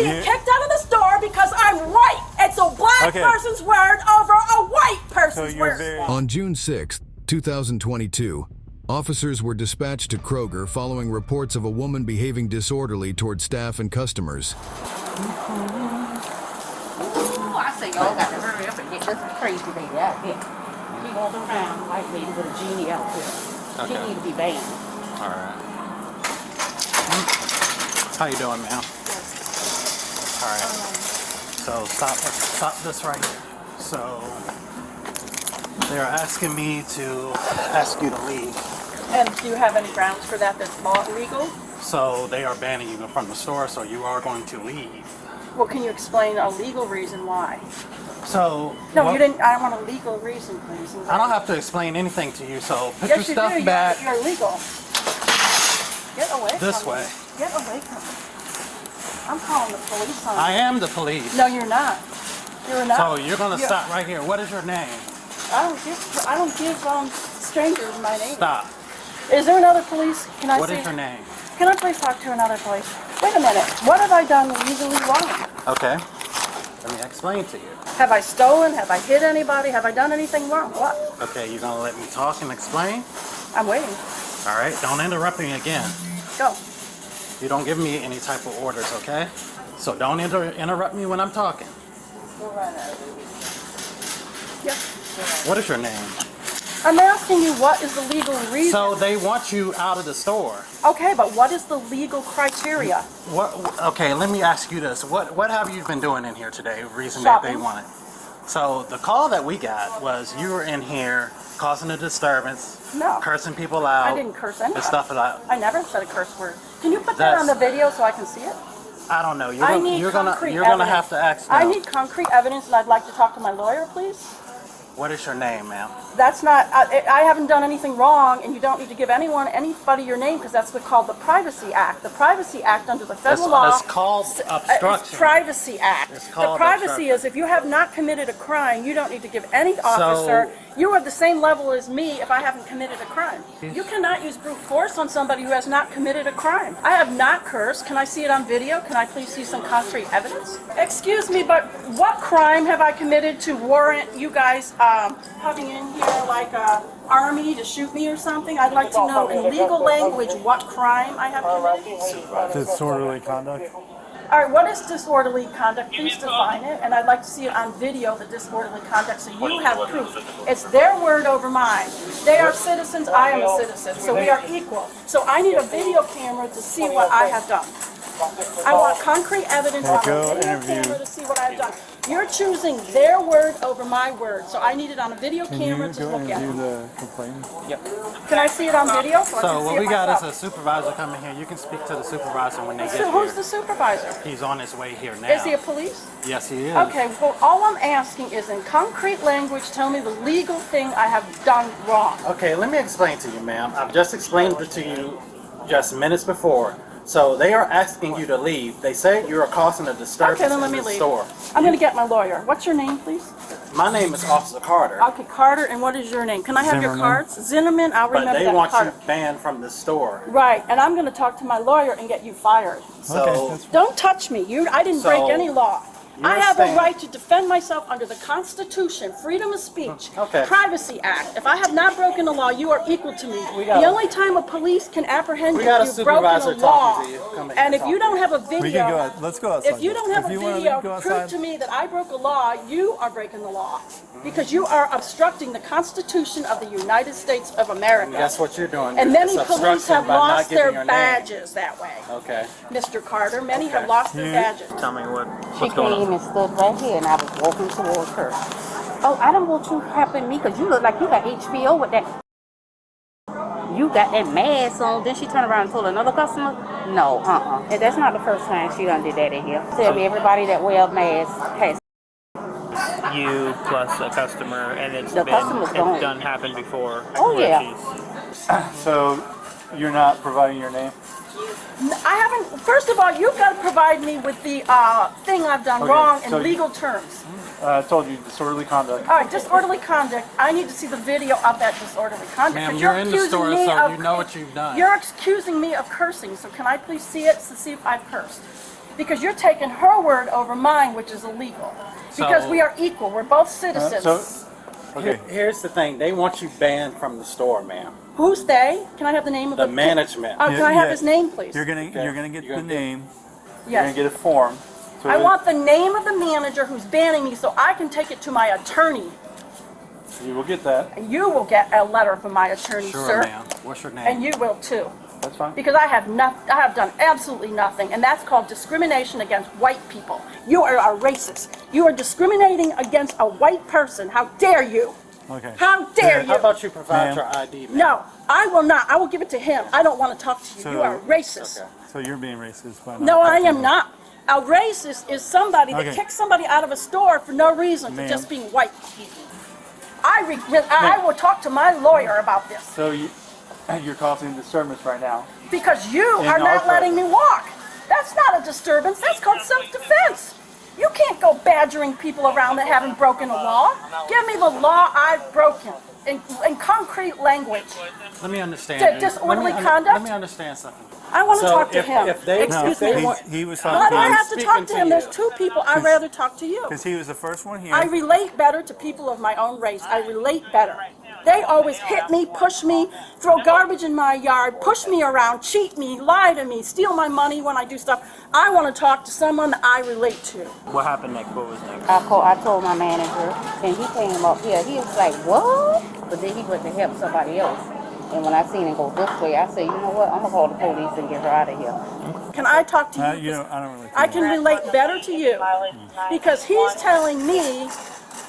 being kicked out of the store because I'm white. It's a black person's word over a white person's word. On June 6, 2022, officers were dispatched to Kroger following reports of a woman behaving disorderly toward staff and customers. I say y'all got to hurry up and get this crazy lady out here. She walking around, white lady with a genie out here. She need to be banned. All right. How you doing, ma'am? All right. So stop this right here. So they're asking me to ask you to leave. And do you have any grounds for that that's legal? So they are banning you from the store, so you are going to leave. Well, can you explain a legal reason why? So No, you didn't. I want a legal reason, please. I don't have to explain anything to you, so put yes, your stuff you do. back. You're illegal. Get away This from way. me. Get away from me. I'm calling the police on you. I am the police. No, you're not. You're not. So you're gonna stop right here. What is your name? I don't give strangers my name. Stop. Is there another police? Can I What see? is your name? Can I please talk to another police? Wait a minute. What have I done legally wrong? Okay. Let me explain to you. Have I stolen? Have I hit anybody? Have I done anything wrong? What? Okay, you're gonna let me talk and explain? I'm waiting. All right, don't interrupt me again. Go. You don't give me any type of orders, okay? So don't interrupt me when I'm talking. Yep. What is your name? I'm asking you what is the legal reason. So they want you out of the store. Okay, but what is the legal criteria? What? Okay, let me ask you this. What have you been doing in here today? Reason Shopping. that they want it. So the call that we got was you were in here causing a disturbance, No. cursing people out. I didn't curse anybody. And stuff like that. I never said a curse word. Can you put that on the video so I can see it? I don't know. I need You're concrete gonna evidence. have to ask I them. need concrete evidence, and I'd like to talk to my lawyer, please. What is your name, ma'am? That's not. I haven't done anything wrong, and you don't need to give anybody your name because that's called the Privacy Act. The Privacy Act under the federal law. It's called obstruction. It's Privacy Act. It's called the privacy obstruction. is if you have not committed a crime, you don't need to give any officer. You are the same level as me if I haven't committed a crime. You cannot use brute force on somebody who has not committed a crime. I have not cursed. Can I see it on video? Can I please see some concrete evidence? Excuse me, but what crime have I committed to warrant you guys coming in here like a army to shoot me or something? I'd like to know in legal language what crime I have committed. Disorderly conduct. All right, what is disorderly conduct? Please define it, and I'd like to see it on video, the disorderly conduct, so you have proof. It's their word over mine. They are citizens, I am a citizen, so we are equal. So I need a video camera to see what I have done. I want concrete evidence on a video camera to see what I've done. You're choosing their word over my word, so I need it on a video camera to look at. The complaint? Yep. Can I see it on video? So I can So see what it we got is myself? a supervisor coming here. You can speak to the supervisor when they get So who's here. the supervisor? He's on his way here now. Is he a police? Yes, he is. Okay, well, all I'm asking is in concrete language, tell me the legal thing I have done wrong. Okay, let me explain to you, ma'am. I've just explained it to you just minutes before. So they are asking you to leave. They say you are causing a disturbance Okay, then let in me the leave. store. I'm going to get my lawyer. What's your name, please? My name is Officer Carter, Okay, Carter, and what is your name? Can I have your Zimmerman. cards? Zinnerman, I'll but remember they that. want Carter. you banned from the store. Right, and I'm going to talk to my lawyer and get you fired. So Don't touch me. I didn't break So, any law. I you're have a saying- right to defend myself under the Constitution, freedom of speech, Okay. Privacy Act. If I have not broken the law, you are equal to me. got The a- only time a police can apprehend We you got a if you've broken supervisor a law. talking to you. Come in And and if you talk. don't have a We can go video, out. Let's go outside. if you don't have a you wanna video, go prove outside. to me that I broke a law, you are breaking the law. Because you are obstructing the Constitution of the United States of America. That's what you're doing. And You're many just police obstructing have by not lost giving their your name. badges that way. Okay. Mr. Carter, many have lost their badges. Tell me She what's going came on. and stood right here, and I was walking towards her. Oh, I don't want you helping me because you look like you got HBO with that. You got that mask on. Then she turned around and told another customer, no, And that's not the first time she done did that in here. Tell me everybody that wear a mask has. You plus a customer, and it's The customer's gone. done happened before. Oh, where yeah. she's- So you're not providing your name? I haven't, first of all, you've got to provide me with the thing I've done Okay, wrong in so legal terms. I told you disorderly conduct. All right, disorderly conduct. I need to see the video of that disorderly conduct. Ma'am, 'cause you're in the accusing store, me so of- you know what you've done. You're accusing me of cursing, so can I please see it to see if I've cursed? because you're taking her word over mine, which is illegal. Because So- we are equal. We're both citizens. Okay. Here's the thing. They want you banned from the store, ma'am. Who's they? Can I have the name of The the management. Can I have his name, please? You're gonna get You're the gonna get- name. You're gonna Yes. get a form. So I that want the name of the manager who's banning me so I can take it to my attorney. you will get that. And you will get a letter from my attorney, Sure, sir. ma'am. What's your name? And you will too. That's fine. Because I have done absolutely nothing, and that's called discrimination against white people. You are a racist. You are discriminating against a white person. How dare you? Okay. How dare you? How about you provide Ma'am. your ID, ma'am? No, I will not. I will give it to him. I don't want to talk to you. So- You are racist. Okay. So you're being racist by not No, I talking am to not. A racist is somebody that Okay. kicks somebody out of a store for no reason, for Ma'am. just being white. I will talk to my lawyer about this So you're causing disturbance right now. because you In are not our letting me presence. walk. That's not a disturbance. That's called self-defense. You can't go badgering people around that haven't broken a law. Give me the law I've broken in concrete language. Let me understand. Di- disorderly conduct? Let me understand something. I want to So talk to if- him. if they- No, Excuse me. he was Why talking do I to have to speaking talk to to him? you. There's two people. I'd rather talk to you. because he was the first one here. I relate better to people of my own race. I relate better. They always hit me, push me, throw garbage in my yard, push me around, cheat me, lie to me, steal my money when I do stuff. I want to talk to someone that I relate to. What happened next? What was next? I told my manager, and he came up here. He was like, what? But then he went to help somebody else. And when I seen him go this way, I said, you know what? I'm going to call the police and get her out of here. Can I talk to you? You know, I don't really. I can relate better to you because he's telling me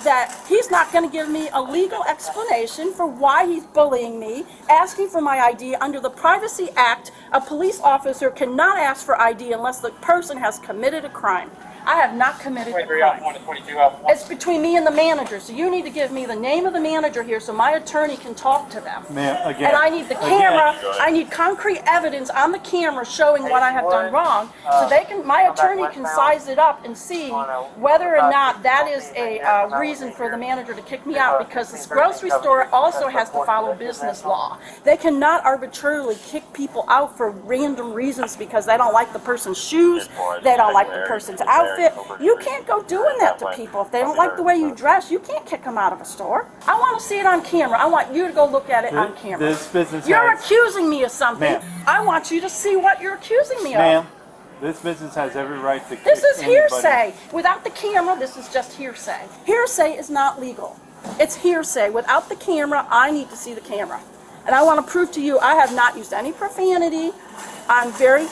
that he's not going to give me a legal explanation for why he's bullying me, asking for my ID. Under the Privacy Act, a police officer cannot ask for ID unless the person has committed a crime. I have not committed a crime. It's between me and the manager, so you need to give me the name of the manager here so my attorney can talk to them. Ma'am, again. And I need the camera, I need concrete evidence on the camera showing what I have done wrong, so my attorney can size it up and see whether or not that is a reason for the manager to kick me out, because this grocery store also has to follow business law. They cannot arbitrarily kick people out for random reasons because they don't like the person's shoes, they don't like the person's outfit. You can't go doing that to people. If they don't like the way you dress, you can't kick them out of a store. I want to see it on camera. I want you to go look at it on camera. This business You're has, accusing me of something. Ma'am. I want you to see what you're accusing me of. ma'am, this business has every right to. This kick is anybody. hearsay. Without the camera, this is just hearsay. Hearsay is not legal. It's hearsay. Without the camera, I need to see the camera. And I want to prove to you I have not used any profanity. I'm very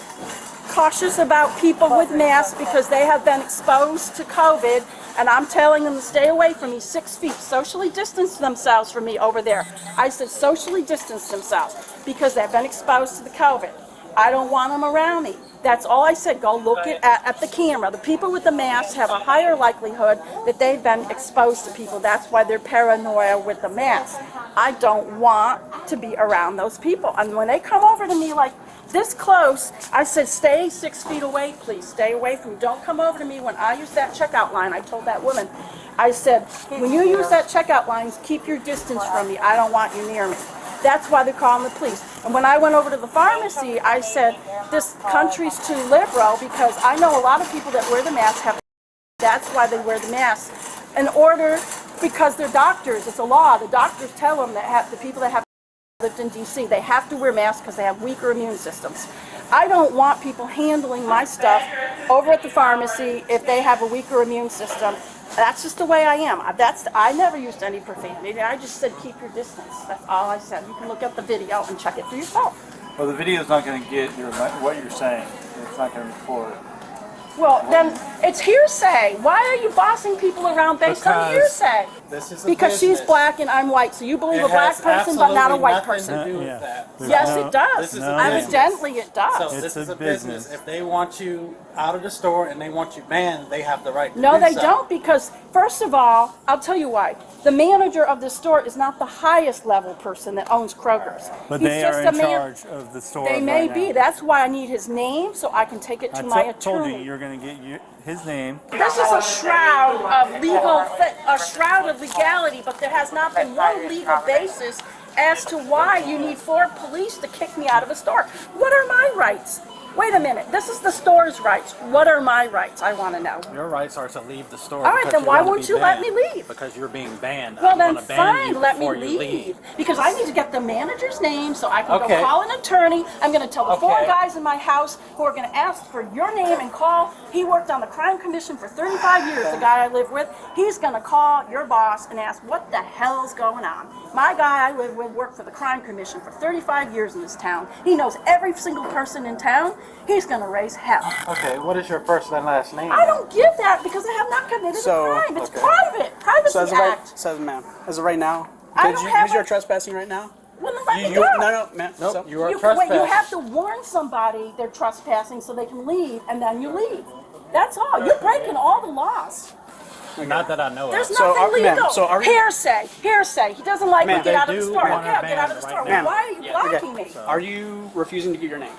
cautious about people with masks because they have been exposed to COVID, and I'm telling them to stay away from me 6 feet, socially distance themselves from me over there. I said socially distance themselves because they've been exposed to the COVID. I don't want them around me. That's all I said. Go look at the camera. The people with the masks have a higher likelihood that they've been exposed to people. That's why they're paranoia with the mask. I don't want to be around those people. And when they come over to me like this close, I said, stay 6 feet away, please. Stay away from me. Don't come over to me when I use that checkout line. I told that woman, I said, when you use that checkout line, keep your distance from me. I don't want you near me. That's why they're calling the police. And when I went over to the pharmacy, I said, this country's too liberal because I know a lot of people that wear the mask have. That's why they wear the mask. In order, because they're doctors, it's a law. The doctors tell them that the people that have lived in D.C., they have to wear masks because they have weaker immune systems. I don't want people handling my stuff over at the pharmacy if they have a weaker immune system. That's just the way I am. I never used any profanity. I just said keep your distance. That's all I said. You can look at the video and check it for yourself. Well, the video's not going to get what you're saying. It's not going to record. Well, then it's hearsay. Why are you bossing people around based on Because hearsay? This is a Because she's business. black and I'm white, so you believe It a black has person but not a absolutely white nothing person. to do with Yeah. that. There's Yes, no- it does. This is No. a business. Evidently, it So does. It's this is a a business. business. If they want you out of the store and they want you banned, they have the right to No, do they so. don't, because first of all, I'll tell you why. The manager of the store is not the highest level person that owns Kroger's. But He's they just are a in man. charge of the store. They may right be. now. That's why I need his name so I can take it to my told you attorney. you're going to get his name. This is a shroud of a shroud of legality, but there has not been one legal basis as to why you need 4 police to kick me out of a store. What are my rights? Wait a minute. This is the store's rights. What are my rights? I want to know. Your rights are to leave the store. All right, because then you why wanna won't be you let banned. me leave? Because you're being banned. Well, I'm then gonna ban you fine, let me before you leave. Because I need to get the manager's name so I can Okay. go call an attorney. I'm going to tell the four Okay. guys in my house who are going to ask for your name and call. He worked on the crime commission for 35 years, the guy I live with. He's going to call your boss and ask what the hell's going on. My guy I live with worked for the crime commission for 35 years in this town. He knows every single person in town. He's going to raise hell. Okay, what is your first and last name? I don't give that because I have not committed So, a crime. It's okay. private. Privacy So as of Act. ma'am, as of right now, I because don't have because you're a- trespassing right now. Well, then let me You, go. no, ma'am. Nope, So, you are Wait, trespassing. you have to warn somebody they're trespassing so they can leave, and then you leave. That's all. You're breaking all the laws. Not that I know There's of. So nothing ma'am, legal. so are you- Hearsay. Hearsay. He doesn't like me. Ma'am, Get they out of the do store. want Okay, to I'll get ban out of the right store. now. Well, why are you Yeah. blocking me? Are you refusing to give your name?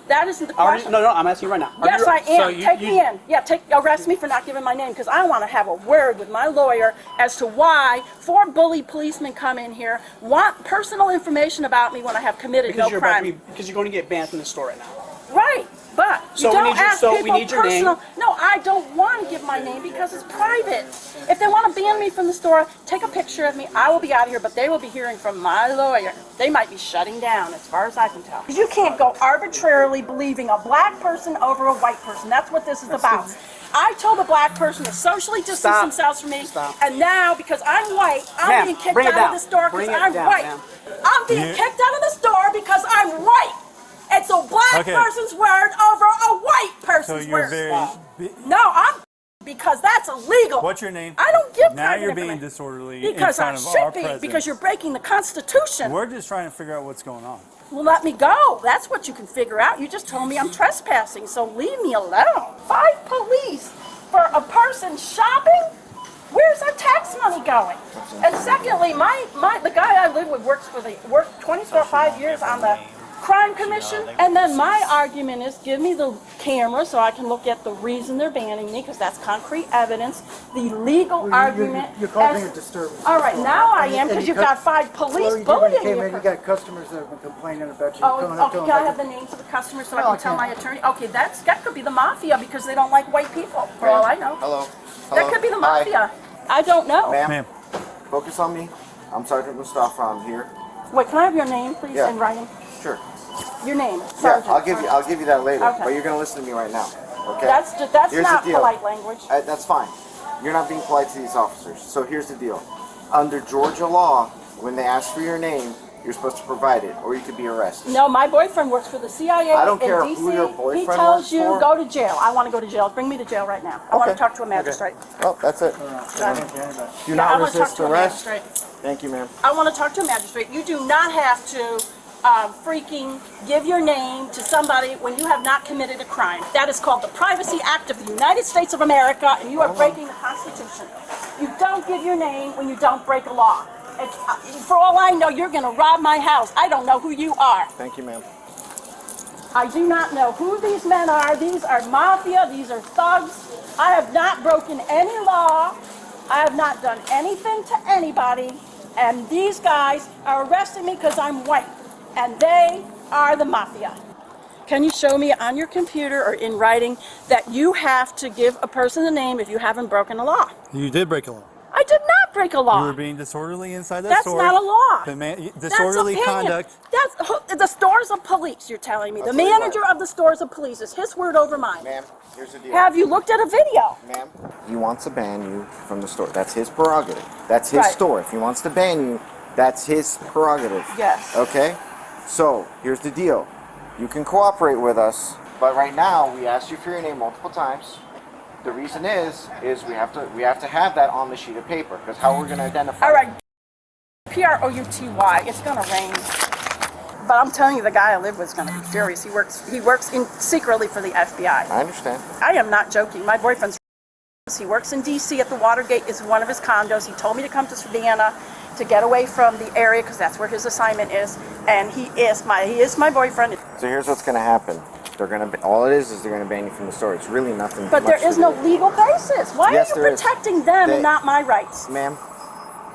That isn't the Are you, question. no, I'm asking you right now. Are Yes, you, I am. so you- Take me in. Yeah, arrest me for not giving my name because I want to have a word with my lawyer as to why 4 bully policemen come in here, want personal information about me when I have committed because no you're about to crime. be, because you're going to get banned from the store right now. Right, but So you we don't need your- ask so we people need your name. personal. No, I don't want to give my name because it's private. If they want to ban me from the store, take a picture of me. I will be out of here, but they will be hearing from my lawyer. They might be shutting down, as far as I can tell. You can't go arbitrarily believing a black person over a white person. That's what this is about. I told a black person to socially distance Stop. themselves from me, Stop. and now because I'm white, I'm Ma'am, being kicked bring it out of down. the store because Bring it I'm down, white. ma'am. I'm being kicked out of the store because I'm white. It's a black Okay. person's word over a white So person's you're word. very. No, I'm because that's illegal. What's your name? I don't give Now private you're being information. disorderly Because in I front of our should be, president. because you're breaking the Constitution. We're just trying to figure out what's going on. Well, let me go. That's what you can figure out. You just told me I'm trespassing, so leave me alone. 5 police for a person shopping? Where's our tax money going? And secondly, the guy I live with worked 25 years on the crime commission, and then my argument is give me the camera so I can look at the reason they're banning me, because that's concrete evidence. The legal argument. You're causing as- a disturbance. All right, now I am, because you've got 5 police bullying you. you. You got customers that have been complaining about you. Oh, Going up to okay, them can I like have the names of the customers so No, I I can tell can't. my attorney? Okay, that could be the mafia because they don't like white people, for all I know. Hello. That could be the Hi. mafia. I don't know. Ma'am, Ma'am. focus on me. I'm Sergeant Mustafa. I'm here. Wait, can I have your name, please, Yeah. in writing? Sure. Your name, Yeah, Sergeant. I'll give you that later. Okay. But you're gonna listen to me right now. Okay. That's Here's not the deal. polite language. That's fine. You're not being polite to these officers. So here's the deal. Under Georgia law, when they ask for your name, you're supposed to provide it, or you could be arrested. No, my boyfriend works for the CIA I don't in care DC. who your boyfriend He tells works you for. go to jail. I want to go to jail. Bring me to jail right now. I want to Okay. talk to a magistrate. Well, that's it. Do I not want to talk resist to a arrest. magistrate. Thank you, ma'am. I want to talk to a magistrate. You do not have to freaking give your name to somebody when you have not committed a crime. That is called the Privacy Act of the United States of America, and you are breaking the Constitution. You don't give your name when you don't break a law. It's, for all I know, you're going to rob my house. I don't know who you are. Thank you, ma'am. I do not know who these men are. These are mafia. These are thugs. I have not broken any law. I have not done anything to anybody. And these guys are arresting me because I'm white. And they are the mafia. Can you show me on your computer or in writing that you have to give a person a name if you haven't broken a law? You did break a law. I did not break a You law. were being disorderly inside that That's store. not a law. Disorderly That's opinion. conduct. That's the stores of police, you're telling me. I'll The tell you manager what. of the stores of police is his word over mine. Ma'am, here's the deal. Have you looked at a video? Ma'am, he wants to ban you from the store. That's his prerogative. That's his Right. store. If he wants to ban you, that's his prerogative. Yes. Okay? So, here's the deal. You can cooperate with us, but right now we asked you for your name multiple times. The reason is we have to have that on the sheet of paper, because how we're going to identify. All right. P-R-O-U-T-Y. It's gonna rain. But I'm telling you, the guy I live with is gonna be furious. He works secretly for the FBI. I understand. I am not joking. My boyfriend's he works in DC at the Watergate. Is one of his condos. He told me to come to Savannah to get away from the area because that's where his assignment is. And he is my boyfriend. So here's what's going to happen. All it is they're going to ban you from the store. It's really nothing. But much there is to no do. legal basis. Why Yes, are you there is. protecting them and not my rights? Ma'am,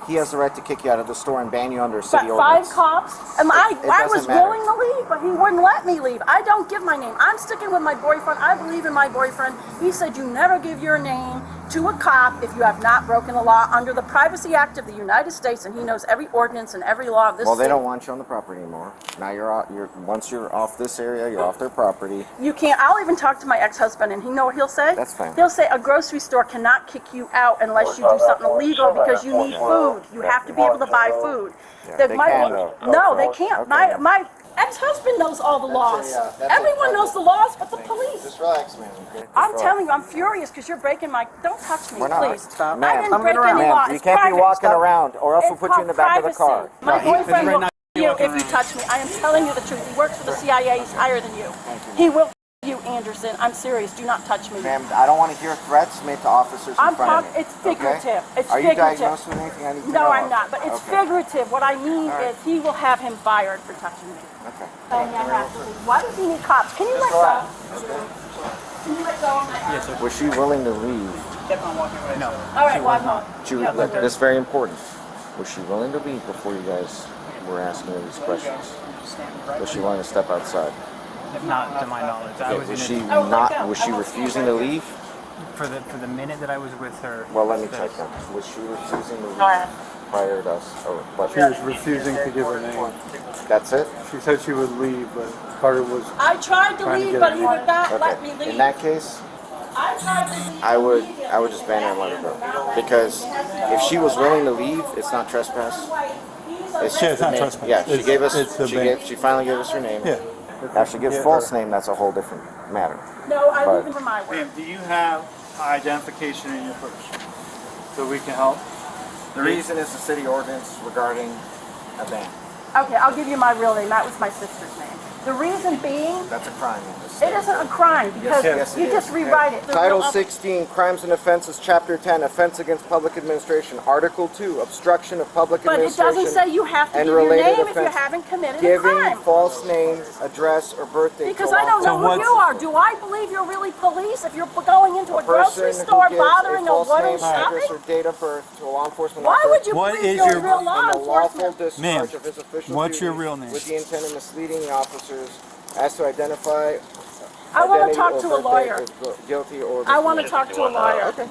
he has the right to kick you out of the store and ban you under a But city 5 ordinance. cops, and It I was doesn't matter. willing to leave, but he wouldn't let me leave. I don't give my name. I'm sticking with my boyfriend. I believe in my boyfriend. He said you never give your name to a cop if you have not broken the law under the Privacy Act of the United States, and he knows every ordinance and every law of this Well, they state. don't want you on the property anymore. Now once you're off this area, you're off their property. You can't. I'll even talk to my ex-husband, and he know what he'll say. That's fine. He'll say a grocery store cannot kick you out unless you do something illegal because you need food. You have to be able to buy food. Yeah, they can, though. No, they can't. Okay. My ex-husband knows all the laws. That's Everyone it. knows the laws, but the police. Just relax, man. Okay? Just I'm relax. telling you, I'm furious because you're breaking my. Don't touch me, We're not. please. Stop. I Ma'am, didn't break any ma'am, law. you It's can't be private. walking Stop. around, or else we'll It's put you in the called back of the car. privacy. My boyfriend right will now, you if you touch me. I am telling you the truth. He works for the CIA. He's higher than you. He will you, Anderson. I'm serious. Do not touch me. Ma'am, I don't want to hear threats made to officers in I'm front of talking. me. It's figurative. Okay? It's Are you figurative. diagnosed with anything I need to know? No, I'm of? not. But it's Okay. figurative. What I mean is he will have him fired for touching me. Okay. Saying I have to leave. Why does he need cops? Can you let go? Can you let go of my hand? Was she willing to leave? All right, well, I'm not. This is very important. Was she willing to leave before you guys were asking her these questions? Was she willing to step outside? Not to my knowledge. I was Was in she it not? Was she refusing to leave? for the minute that I was with her. Well, let me check that. Was she refusing to leave All right. prior to us? Or what? She was refusing to give her name. That's it? She said she would leave, but Carter was. I tried to Trying to leave, get but her he would not let me Okay. leave. In that case, I tried to leave. I would just ban her and let her go. Because if she was willing to leave, it's not trespass. It's Yeah, it's not the name. trespass. Yeah, she It's- gave us. it's the She ban. finally gave us her name. Yeah. Now if she gives Yeah, false her. name, that's a whole different matter. No, I But- leave for my work. Ma'am, do you have identification in your purse? So we can help? The reason is the city ordinance regarding a ban. Okay, I'll give you my real name. That was my sister's name. The reason being, That's a crime in this it state. isn't a crime because yes, it you is. just rewrite it. The Title real- 16, Crimes and Offenses, Chapter 10, Offense Against Public Administration. Article 2, Obstruction of Public But it Administration. doesn't say you have to and give your related name if you offense. haven't committed a Giving crime. false name, address, or birthday. Because to I don't know law who you are. Do I believe you're really police if you're going into a person grocery who store gives bothering a false woman name, address, shopping? or date of birth to a law enforcement Why officer would you What believe is you're your- real law in the lawful enforcement? discharge Ma'am, of his official what's your duties real name? with the intent of misleading the officers as to identify I want to identity talk or to a birthday lawyer. as guilty or I want to talk to a lawyer. Okay.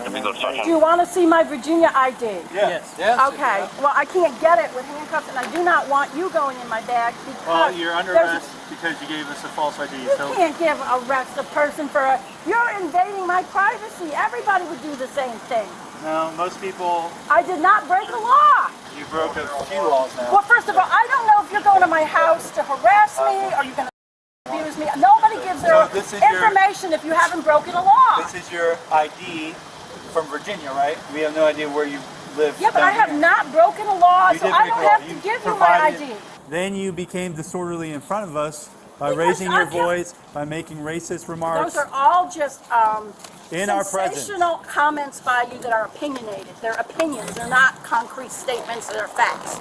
Do you want to see my Virginia ID? Yes. Okay. Well, I can't get it with handcuffs, and I do not want you going in my bag because Well, you're under there's- arrest because you gave us a false ID. You So can't give arrest a person for a. You're invading my privacy. Everybody would do the same thing. no, most people, I did not break the law. you broke a few laws now. Well, first of all, I don't know if you're going to my house to harass me or you're going to abuse me. Nobody gives their So this is your- information if you haven't broken a law. This is your ID from Virginia, right? We have no idea where you live. Yeah, but I down have here. not broken a law, You so did I break don't a law. have to You give you my provided- ID. Then you became disorderly in front of us by Because raising I your can't- voice, by making racist remarks. Those are all just In our presence. sensational comments by you that are opinionated. They're opinions. They're not concrete statements. They're facts.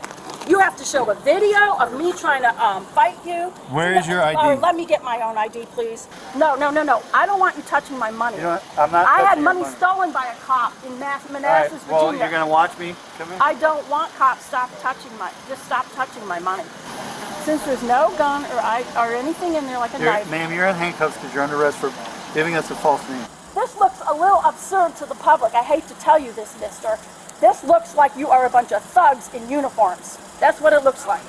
You have to show a video of me trying to fight you. Where is your ID? Or let me get my own ID, please. No. I don't want you touching my money. You know what? I'm not I had touching your money stolen by a cop in Manassas, All right, well, Virginia. you're going to watch me come in? I don't want cops stop touching my money. Since there's no gun or anything in there like a knife. Ma'am, you're in handcuffs because you're under arrest for giving us a false name. This looks a little absurd to the public. I hate to tell you this, mister. This looks like you are a bunch of thugs in uniforms. That's what it looks like.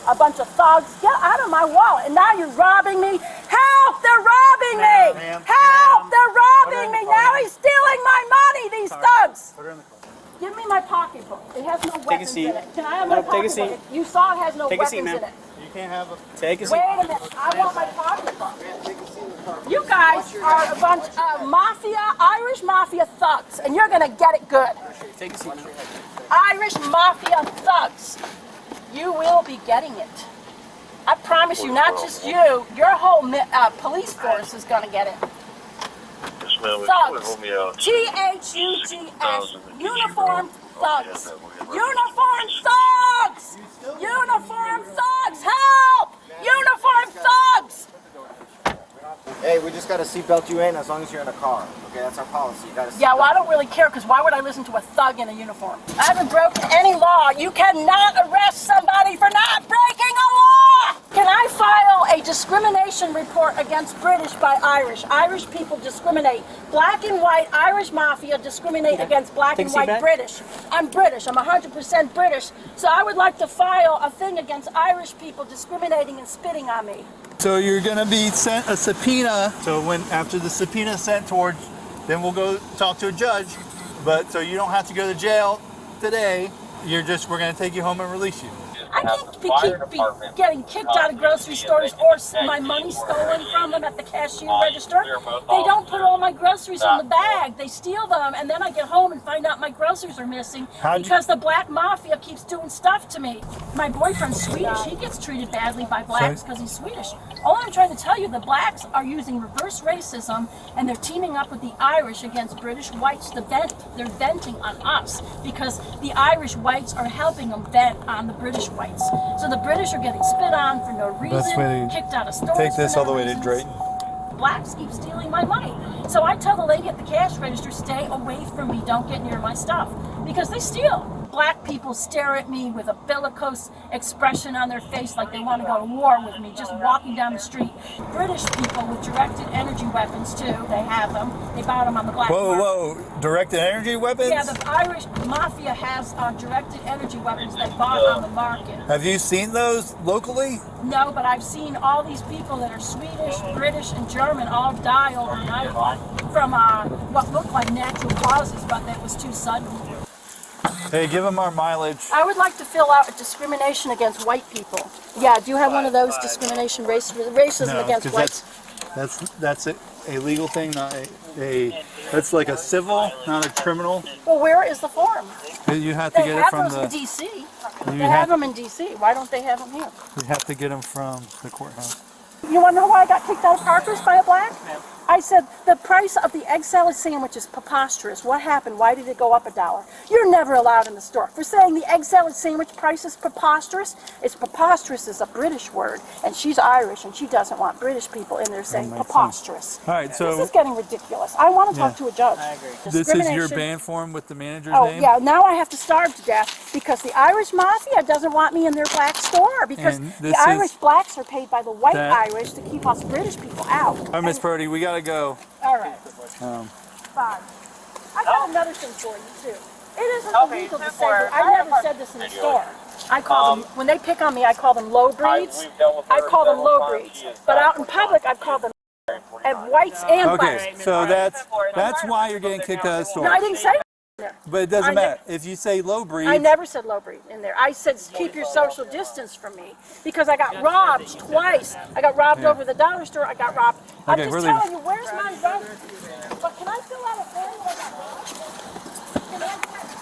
A bunch of thugs. Get out of my wallet. And now you're robbing me. Help! They're robbing me! Ma'am, Help! ma'am. They're robbing Put her in me! the car. Now he's stealing my money, these thugs! Put her in the car. Give me my pocketbook. It has no weapons seat. in it. Can I have my No, take a pocketbook? seat. You saw it has no Take a weapons seat, in ma'am. it. You can't have a... Take a seat. Wait a minute. I want my pocketbook. You guys are a bunch of Irish mafia thugs, and you're gonna get it good. Take a seat. Irish mafia thugs. You will be getting it. I promise you, not just you, your whole police force is gonna get it. Thugs. T-H-U-G-S. Uniformed thugs. Uniformed thugs! Uniformed thugs! Help! Uniformed thugs! Hey, we just gotta seatbelt you in as long as you're in a car. Okay, that's our policy. You gotta Yeah, well, I seatbelt. don't really care, because why would I listen to a thug in a uniform? I haven't broken any law. You cannot arrest somebody for not breaking a law! Can I file a discrimination report against British by Irish? Irish people discriminate. Black and white Irish mafia discriminate against black Take and a seat white back. British. I'm British. I'm 100% British. So I would like to file a thing against Irish people discriminating and spitting on me. So you're gonna be sent a subpoena. So when after the subpoena is sent towards, then we'll go talk to a judge. But so you don't have to go to jail today. We're gonna take you home and release you. I can't be getting kicked out of grocery stores or my money stolen from them at the cashier register. They don't put all my groceries in the bag. They steal them, and then I get home and find out my groceries are missing because the black mafia keeps doing stuff to me. My boyfriend's Swedish. He gets treated badly by blacks because he's Swedish. All I'm trying to tell you, the blacks are using reverse racism, and they're teaming up with the Irish against British whites. They're venting on us because the Irish whites are helping them vent on the British whites. So the British are getting spit on for no reason, way to kicked out of stores. Take this for all no the way to reasons. Drayton. Blacks keep stealing my money. So I tell the lady at the cash register, stay away from me, don't get near my stuff, because they steal. Black people stare at me with a bellicose expression on their face like they want to go to war with me just walking down the street. British people with directed energy weapons too, they have them. They bought them on the black market. Whoa! Directed energy weapons? Yeah, the Irish mafia has directed energy weapons they bought on the market. Have you seen those locally? No, but I've seen all these people that are Swedish, British, and German all die overnight from what looked like natural causes, but that was too sudden. Hey, give them our mileage. I would like to fill out a discrimination against white people. Yeah, do you have one of those discrimination racism No, against 'cause whites? that's a legal thing, not that's like a civil, not a criminal. Well, where is the form? You have to They get it have from those in the. D.C. You They have- have them in D.C. Why don't they have them here? You have to get them from the courthouse. You want to know why I got kicked out of Parker's by a black? I said, the price of the egg salad sandwich is preposterous. What happened? Why did it go up $1? You're never allowed in the store. For saying the egg salad sandwich price is preposterous, it's preposterous is a British word, and she's Irish, and she doesn't want British people in there saying makes preposterous. All right, so This is getting ridiculous. I want to talk to a judge. I agree. this is your Discrimination- ban form with the manager's Oh, name? yeah, now I have to starve to death because the Irish mafia doesn't want me in their black store because And the this is- Irish blacks are paid by the white that- Irish to keep us British people out. All right, Miss And- Purdy, we gotta go. All right, Um, fine. I got another thing for you, too. It isn't illegal to say, but I never said this in the store. I call them, when they pick on me, I call them low breeds. I call them low breeds. But out in public, I call them whites and blacks. okay, so that's why you're getting kicked out of the store. No, I didn't say that. But it doesn't I matter. If you say low breed, I never said low breed in there. I said keep your social distance from me because I got robbed twice. I got robbed over the dollar store. I got robbed. I'm Okay, just we're telling leaving. you, where's my vote? But can I fill out a form when I got robbed? Can I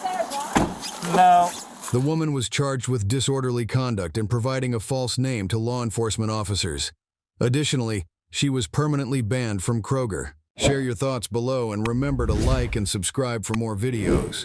say I robbed? no. The woman was charged with disorderly conduct and providing a false name to law enforcement officers. Additionally, she was permanently banned from Kroger. Share your thoughts below and remember to like and subscribe for more videos.